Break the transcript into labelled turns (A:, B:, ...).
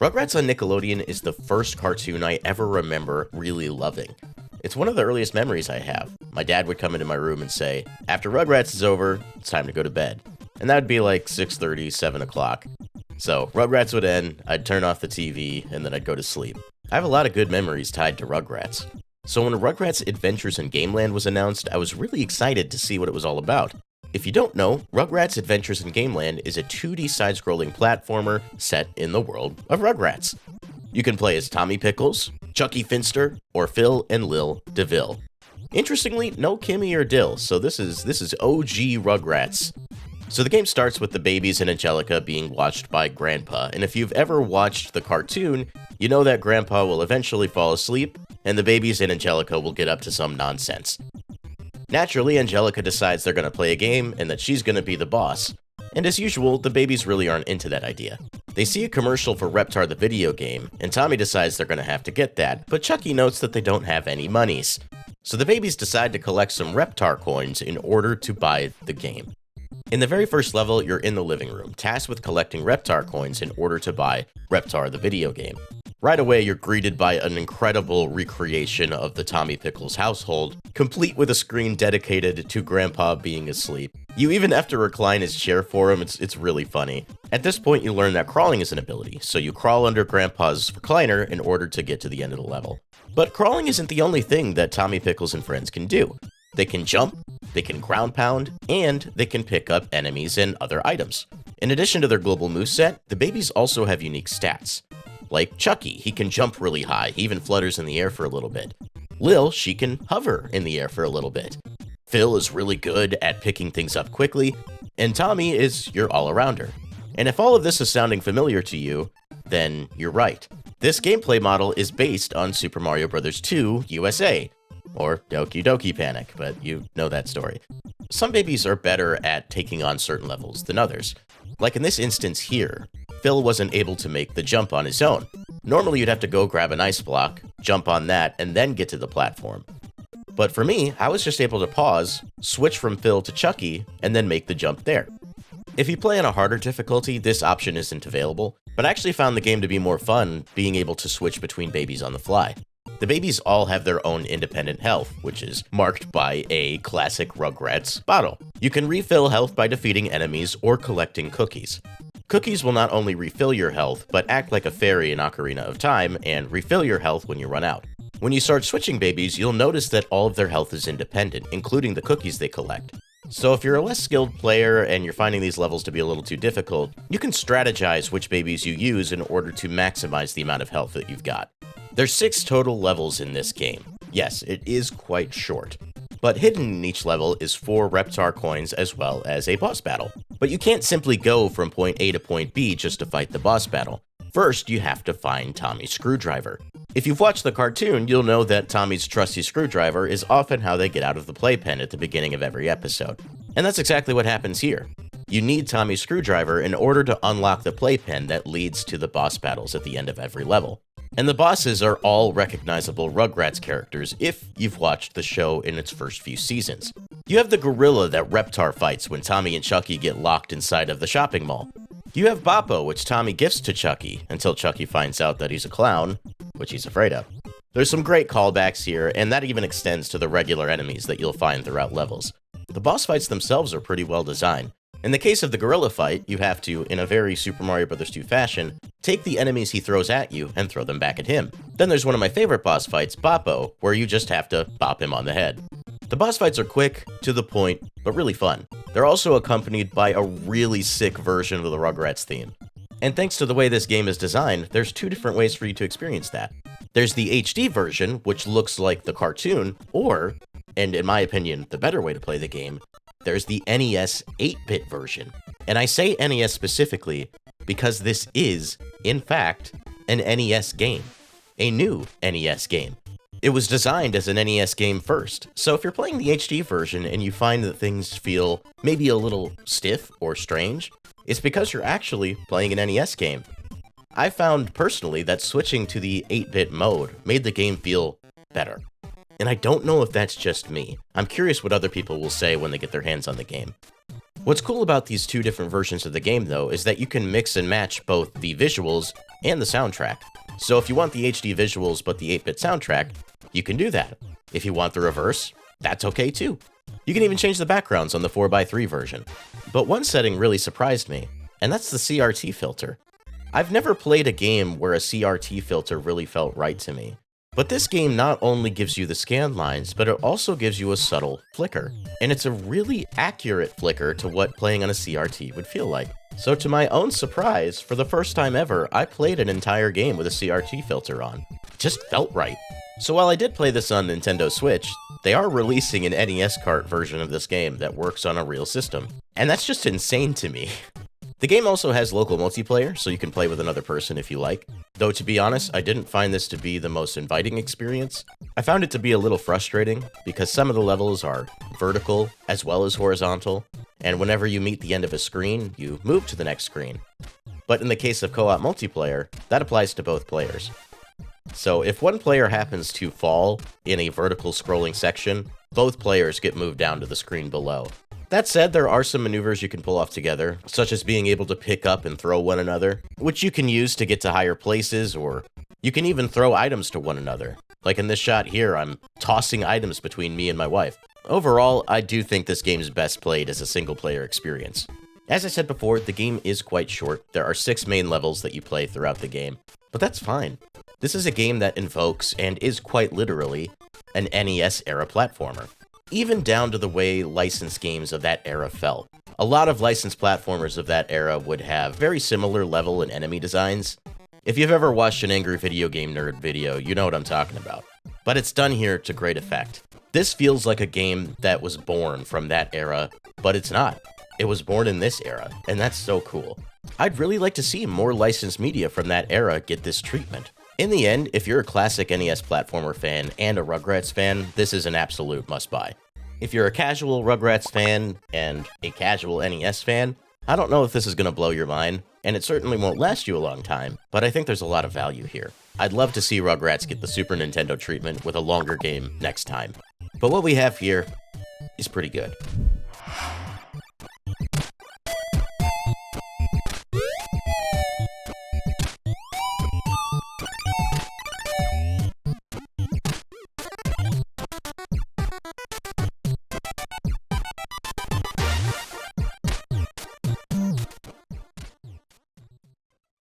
A: Rugrats on Nickelodeon is the first cartoon I ever remember really loving. It's one of the earliest memories I have. My dad would come into my room and say, after Rugrats is over, it's time to go to bed. And that would be like 6:30, 7 o'clock. So Rugrats would end, I'd turn off the TV, and then I'd go to sleep. I have a lot of good memories tied to Rugrats. So when Rugrats Adventures in Gameland was announced, I was really excited to see what it was all about. If you don't know, Rugrats Adventures in Gameland is a 2D side-scrolling platformer set in the world of Rugrats. You can play as Tommy Pickles, Chucky Finster, or Phil and Lil DeVille. Interestingly, no Kimmy or Dill, so this is OG Rugrats. So the game starts with the babies and Angelica being watched by Grandpa, and if you've ever watched the cartoon, you know that Grandpa will eventually fall asleep, and the babies and Angelica will get up to some nonsense. Naturally, Angelica decides they're going to play a game and that she's going to be the boss. And as usual, the babies really aren't into that idea. They see a commercial for Reptar the video game, and Tommy decides they're going to have to get that, but Chucky notes that they don't have any monies. So the babies decide to collect some Reptar coins in order to buy the game. In the very first level, you're in the living room, tasked with collecting Reptar coins in order to buy Reptar the video game. Right away, you're greeted by an incredible recreation of the Tommy Pickles household, complete with a screen dedicated to Grandpa being asleep. You even have to recline his chair for him, it's really funny. At this point, you learn that crawling is an ability, so you crawl under Grandpa's recliner in order to get to the end of the level. But crawling isn't the only thing that Tommy Pickles and friends can do. They can jump, they can ground pound, and they can pick up enemies and other items. In addition to their global moveset, the babies also have unique stats. Like Chucky, he can jump really high, he even flutters in the air for a little bit. Lil, she can hover in the air for a little bit. Phil is really good at picking things up quickly, and Tommy is your all-arounder. And if all of this is sounding familiar to you, then you're right. This gameplay model is based on Super Mario Bros. 2 USA, or Doki Doki Panic, but you know that story. Some babies are better at taking on certain levels than others. Like in this instance here, Phil wasn't able to make the jump on his own. Normally you'd have to go grab an ice block, jump on that, and then get to the platform. But for me, I was just able to pause, switch from Phil to Chucky, and then make the jump there. If you play on a harder difficulty, this option isn't available, but I actually found the game to be more fun being able to switch between babies on the fly. The babies all have their own independent health, which is marked by a classic Rugrats bottle. You can refill health by defeating enemies or collecting cookies. Cookies will not only refill your health, but act like a fairy in Ocarina of Time and refill your health when you run out. When you start switching babies, you'll notice that all of their health is independent, including the cookies they collect. So if you're a less skilled player and you're finding these levels to be a little too difficult, you can strategize which babies you use in order to maximize the amount of health that you've got. There's 6 total levels in this game. Yes, it is quite short. But hidden in each level is 4 Reptar coins as well as a boss battle. But you can't simply go from point A to point B just to fight the boss battle. First, you have to find Tommy's screwdriver. If you've watched the cartoon, you'll know that Tommy's trusty screwdriver is often how they get out of the playpen at the beginning of every episode. And that's exactly what happens here. You need Tommy's screwdriver in order to unlock the playpen that leads to the boss battles at the end of every level. And the bosses are all recognizable Rugrats characters if you've watched the show in its first few seasons. You have the gorilla that Reptar fights when Tommy and Chucky get locked inside of the shopping mall. You have Boppo, which Tommy gifts to Chucky until Chucky finds out that he's a clown, which he's afraid of. There's some great callbacks here, and that even extends to the regular enemies that you'll find throughout levels. The boss fights themselves are pretty well designed. In the case of the gorilla fight, you have to, in a very Super Mario Bros. 2 fashion, take the enemies he throws at you and throw them back at him. Then there's one of my favorite boss fights, Boppo, where you just have to bop him on the head. The boss fights are quick, to the point, but really fun. They're also accompanied by a really sick version of the Rugrats theme. And thanks to the way this game is designed, there's 2 different ways for you to experience that. There's the HD version, which looks like the cartoon, or, and in my opinion, the better way to play the game, there's the NES 8-bit version. And I say NES specifically because this is, in fact, an NES game. A new NES game. It was designed as an NES game first, so if you're playing the HD version and you find that things feel maybe a little stiff or strange, it's because you're actually playing an NES game. I found personally that switching to the 8-bit mode made the game feel better. And I don't know if that's just me. I'm curious what other people will say when they get their hands on the game. What's cool about these 2 different versions of the game, though, is that you can mix and match both the visuals and the soundtrack. So if you want the HD visuals but the 8-bit soundtrack, you can do that. If you want the reverse, that's okay too. You can even change the backgrounds on the 4x3 version. But one setting really surprised me, and that's the CRT filter. I've never played a game where a CRT filter really felt right to me. But this game not only gives you the scan lines, but it also gives you a subtle flicker. And it's a really accurate flicker to what playing on a CRT would feel like. So to my own surprise, for the first time ever, I played an entire game with a CRT filter on. It just felt right. So while I did play this on Nintendo Switch, they are releasing an NES cart version of this game that works on a real system. And that's just insane to me. The game also has local multiplayer, so you can play with another person if you like. Though to be honest, I didn't find this to be the most inviting experience. I found it to be a little frustrating, because some of the levels are vertical as well as horizontal, and whenever you meet the end of a screen, you move to the next screen. But in the case of co-op multiplayer, that applies to both players. So if one player happens to fall in a vertical scrolling section, both players get moved down to the screen below. That said, there are some maneuvers you can pull off together, such as being able to pick up and throw one another, which you can use to get to higher places, or you can even throw items to one another. Like in this shot here, I'm tossing items between me and my wife. Overall, I do think this game is best played as a single-player experience. As I said before, the game is quite short. There are 6 main levels that you play throughout the game, but that's fine. This is a game that invokes, and is quite literally, an NES-era platformer. Even down to the way licensed games of that era felt. A lot of licensed platformers of that era would have very similar level and enemy designs. If you've ever watched an Angry Video Game Nerd video, you know what I'm talking about. But it's done here to great effect. This feels like a game that was born from that era, but it's not. It was born in this era, and that's so cool. I'd really like to see more licensed media from that era get this treatment. In the end, if you're a classic NES platformer fan and a Rugrats fan, this is an absolute must-buy. If you're a casual Rugrats fan and a casual NES fan, I don't know if this is going to blow your mind, and it certainly won't last you a long time, but I think there's a lot of value here. I'd love to see Rugrats get the Super Nintendo treatment with a longer game next time. But what we have here is pretty good.